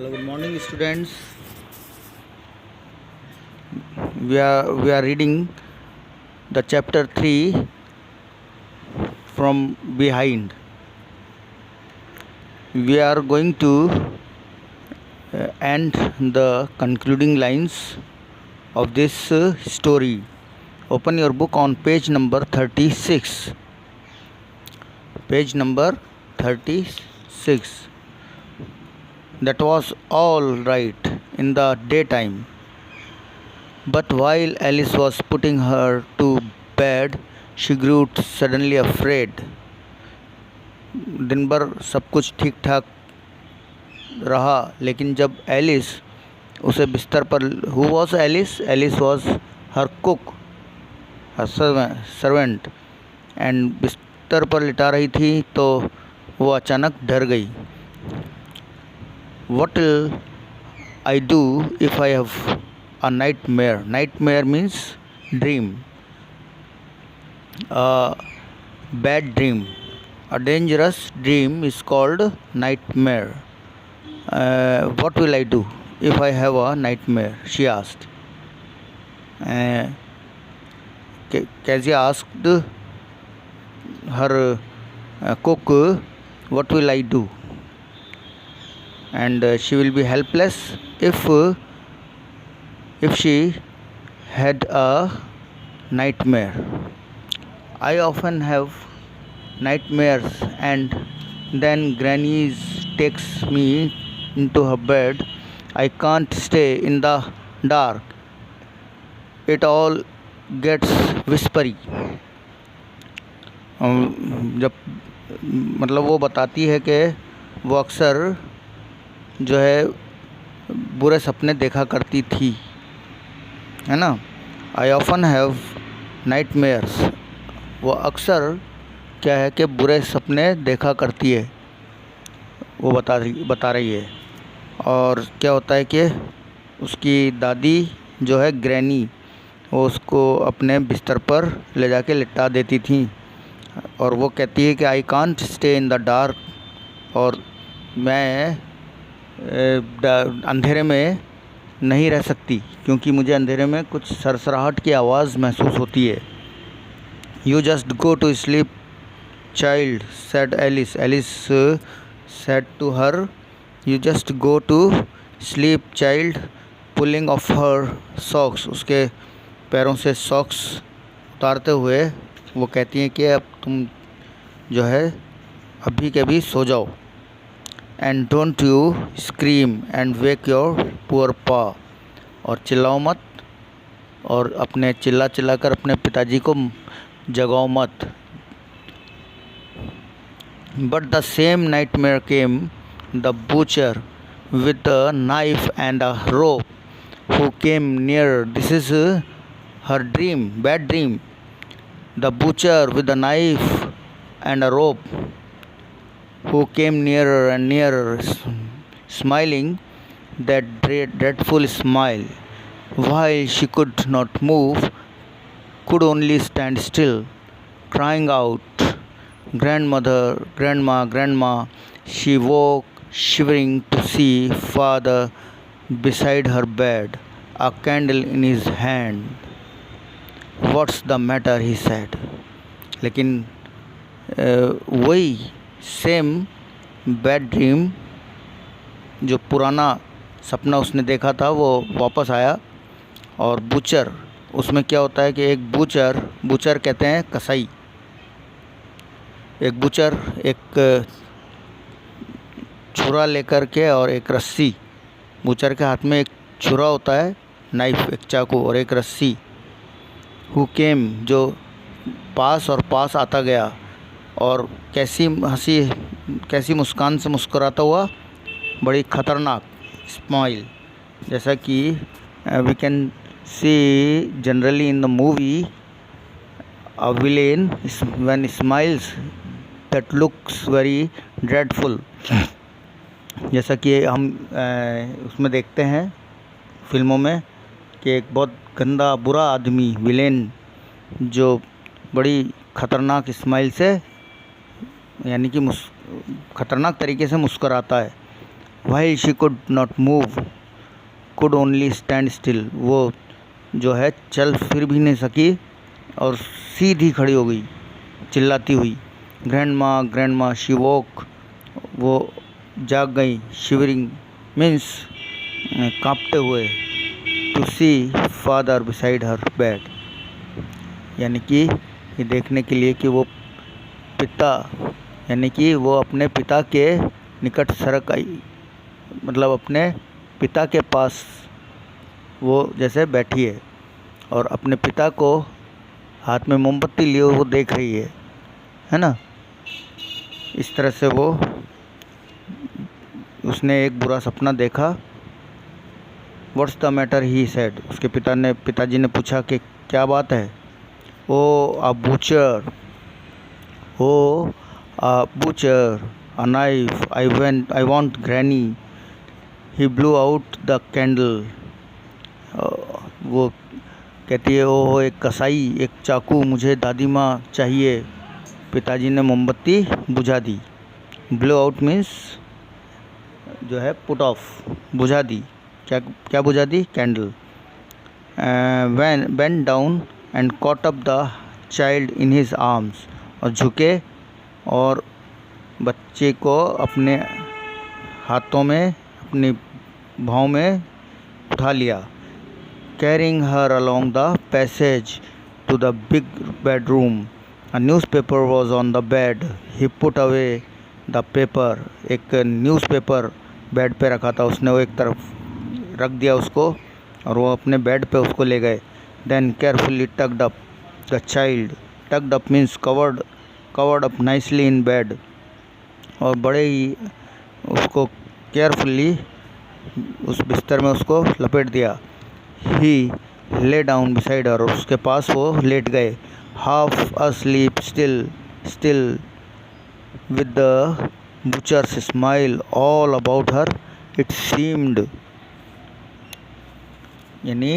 Hello, good morning, students. We are reading the chapter 3 from behind. We are going to end the concluding lines of this story. Open your book on page number 36. Page number 36. That was all right in the daytime. But while Alice was putting her to bed, she grew suddenly afraid. दिन भर सब कुछ ठीक ठाक रहा, लेकिन जब Alice उसे बिस्तर पर who was Alice was her cook, her servant, and बिस्तर पर लिटा रही थी तो वो अचानक डर गई. What will I do if I have a nightmare? Nightmare means dream, a bad dream. A dangerous dream is called nightmare. What will I do if I have a nightmare? She asked. Kezia asked her cook, what will I do? And she will be helpless if she had a nightmare. I often have nightmares, and then Granny takes me into her bed. I can't stay in the dark. It all gets whispery. जब मतलब वो बताती है कि वो अक्सर जो है बुरे सपने देखा करती थी, है ना. I often have nightmares. वो अक्सर क्या है कि बुरे सपने देखा करती है, वो बता रही है. और क्या होता है कि उसकी दादी जो है ग्रैनी, वो उसको अपने बिस्तर पर ले जाके लिटा देती थी. और वो कहती है कि I can't stay in the dark, और मैं अंधेरे में नहीं रह सकती क्योंकि मुझे अंधेरे में कुछ सरसराहट की आवाज़ महसूस होती है. You just go to sleep child, said Alice. Alice said to her, you just go to sleep child, pulling off her socks. उसके पैरों से सॉक्स उतारते हुए वो कहती हैं कि अब तुम जो है अभी के अभी सो जाओ. And don't you scream and wake your poor पा. और चिल्लाओ मत, और अपने चिल्ला कर अपने पिताजी को जगाओ मत. But the same nightmare came. The butcher with a knife and a rope, who came near. This is her dream, bad dream. The butcher with a knife and a rope, who came nearer and nearer, smiling that dreadful smile, while she could not move, could only stand still, crying out, "Grandmother, Grandma, Grandma." She woke shivering to see father beside her bed, a candle in his hand. "What's the matter?" he said. लेकिन वही same bad dream, जो पुराना सपना उसने देखा था, वो वापस आया. और बूचर, उसमें क्या होता है कि एक बूचर कहते हैं कसाई. एक बूचर एक छुरा लेकर के और एक रस्सी. बूचर के हाथ में एक छुरा होता है, नाइफ, एक चाकू, और एक रस्सी. हु केम, जो पास आता गया, और कैसी हंसी, कैसी मुस्कान से मुस्कुराता हुआ, बड़ी ख़तरनाक स्माइल. जैसा कि we can see generally in the movie, a villain when smiles that looks very dreadful. जैसा कि हम उसमें देखते हैं फिल्मों में कि एक बहुत गंदा बुरा आदमी, विलेन, जो बड़ी ख़तरनाक स्माइल से, यानी कि ख़तरनाक तरीके से मुस्कुराता है. While she could not move, could only stand still. वो जो है चल फिर भी नहीं सकी और सीधी खड़ी हो गई चिल्लाती हुई. ग्रैंड माँ शी वोक. वो जाग गई. शिवरिंग मीन्स कांपते हुए. To see father beside her bed. यानी कि ये देखने के लिए कि वो पिता यानी कि वो अपने पिता के निकट सरक आई. मतलब अपने पिता के पास वो जैसे बैठी है और अपने पिता को हाथ में मोमबत्ती लिए वो देख रही है ना. इस तरह से वो उसने एक बुरा सपना देखा. What's the matter he said. उसके पिताजी ने पूछा कि क्या बात है. O a butcher. O a butcher. A knife. I want granny. He blew out the candle. वो कहती है ओ एक कसाई, एक चाकू, मुझे दादी माँ चाहिए. पिताजी ने मोमबत्ती बुझा दी. ब्लो आउट मीन्स जो है पुट ऑफ. बुझा दी. क्या बुझा दी. Candle. Bend down and caught up the child in his arms. और झुके और बच्चे को अपने हाथों में अपनी भौं में उठा लिया. Carrying her along the passage to the big bedroom. A newspaper was on the bed. He put away the paper. एक न्यूज़पेपर बेड पे रखा था. उसने वो एक तरफ रख दिया उसको और वो अपने बेड पे उसको ले गए. Then carefully tucked up the child. Tucked up means covered up nicely in bed. और बड़े ही उसको केयरफुली उस बिस्तर में उसको लपेट दिया. He lay down beside her. और उसके पास वो लेट गए. Half asleep, still with the butcher's smile all about her, it seemed. यानी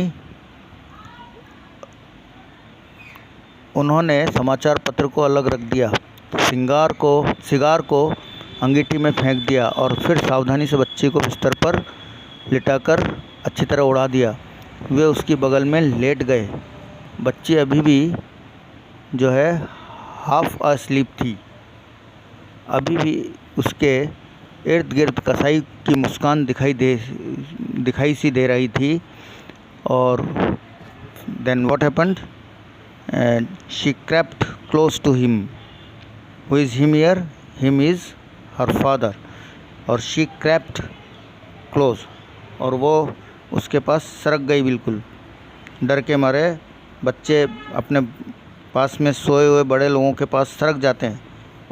उन्होंने समाचार पत्र को अलग रख दिया, सिगार को अंगीठी में फेंक दिया और फिर सावधानी से बच्चे को बिस्तर पर लिटाकर अच्छी तरह उड़ा दिया. वे उसकी बगल में लेट गए. बच्ची अभी भी जो है हाफ अस्लीप थी. अभी भी उसके इर्द गिर्द कसाई की मुस्कान दिखाई सी दे रही थी. और then what happened. She crept close to him. Who is him here. Him is her father. और शी क्रेप्ट क्लोज. और वो उसके पास सरक गई बिल्कुल. डर के मारे बच्चे अपने पास में सोए हुए बड़े लोगों के पास सरक जाते हैं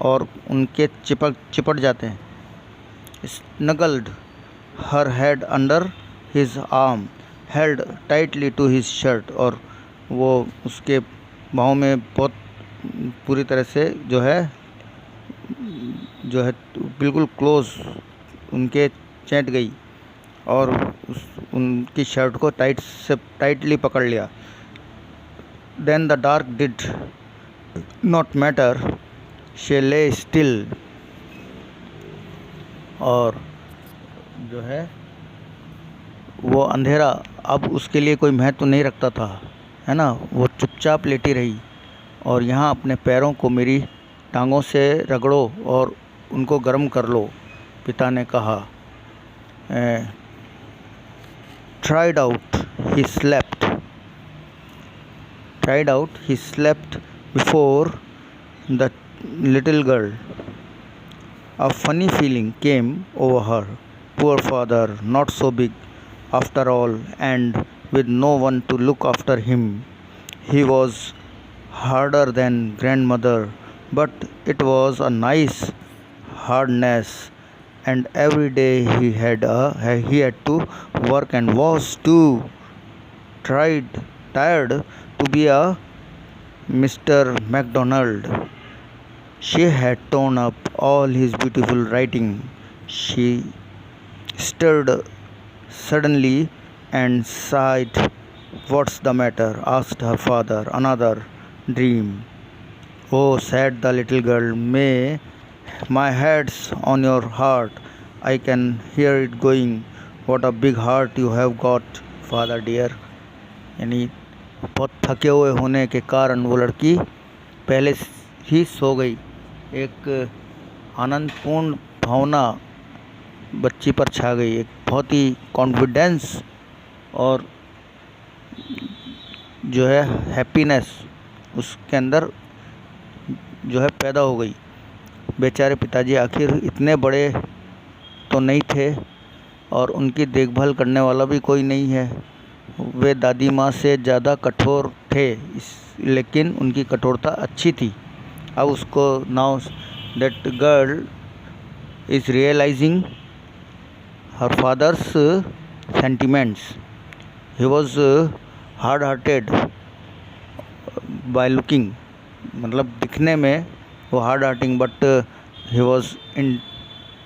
और उनके चिपट जाते हैं. Snuggled her head under his arm. Held tightly to his shirt. और वो उसके बाहों में बहुत पूरी तरह से जो है बिल्कुल क्लोज उनके चैंट गई और उनकी शर्ट को टाइटली पकड़ लिया. Then the dark did not matter. She lay still. और जो है वो अंधेरा अब उसके लिए कोई महत्व नहीं रखता था, है ना. वो चुपचाप लेटी रही. और यहाँ अपने पैरों को मेरी टांगों से रगड़ो और उनको गर्म कर लो. पिता ने कहा. Tried out, he slept before the little girl. A funny feeling came over her. Poor father, not so big after all, and with no one to look after him. He was harder than grandmother, but it was a nice hardness, and every day he had to work and was too tired to be a Mr. MacDonald. She had torn up all his beautiful writing. She stirred suddenly and sighed. What's the matter? Asked her father. Another dream. Oh, said the little girl, my head's on your heart. I can hear it going. What a big heart you have got, father dear. यानी बहुत थके हुए होने के कारण वो लड़की पहले ही सो गई। एक आनंदपूर्ण भावना बच्ची पर छा गई, एक बहुत ही कॉन्फिडेंस और जो है हैप्पीनेस उसके अंदर जो है पैदा हो गई। बेचारे पिताजी आखिर इतने बड़े तो नहीं थे और उनकी देखभाल करने वाला भी कोई नहीं है। वे दादी माँ से ज़्यादा कठोर थे, लेकिन उनकी कठोरता अच्छी थी। अब उसको now that girl is realizing her father's sentiments. He was hard hearted by looking, मतलब दिखने में वो hard hearting, but he was in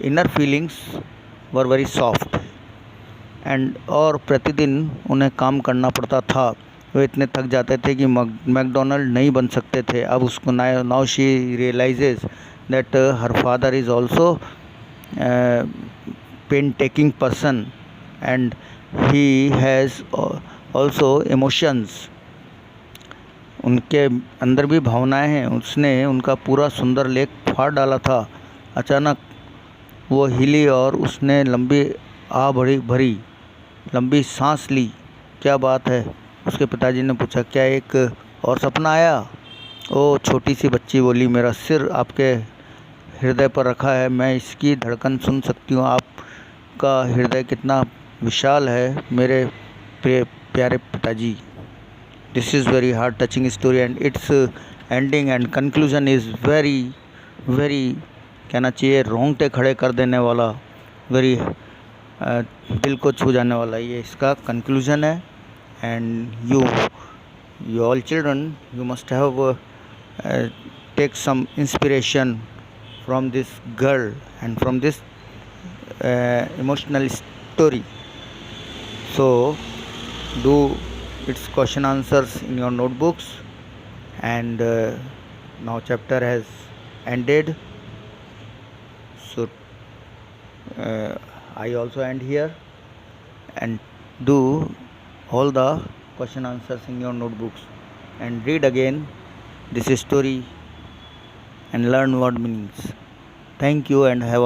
inner feelings were very soft and. और प्रतिदिन उन्हें काम करना पड़ता था। वे इतने थक जाते थे कि मैकडोनल्ड नहीं बन सकते थे। अब उसको now she realises that her father is also pain taking person and he has also emotions. उनके अंदर भी भावनाएं हैं। उसने उनका पूरा सुंदर लेख फाड़ डाला था। अचानक वो हिली और उसने लंबी भरी लंबी सांस ली। क्या बात है? उसके पिताजी ने पूछा। क्या एक और सपना आया? ओ छोटी सी बच्ची बोली, मेरा सिर आपके हृदय पर रखा है, मैं इसकी धड़कन सुन सकती हूँ। आपका हृदय कितना विशाल है मेरे प्यारे पिताजी। This is very heart touching story and its ending and conclusion is very कहना चाहिए रोंगटे खड़े कर देने वाला, वेरी दिल को छू जाने वाला ये इसका कंक्लूजन है। And you all children you must have take some inspiration from this girl and from this emotional story. So do its question answers in your notebooks, and now chapter has ended, so I also end here, and do all the question answers in your notebooks and read again this story and learn word meanings. Thank you and have a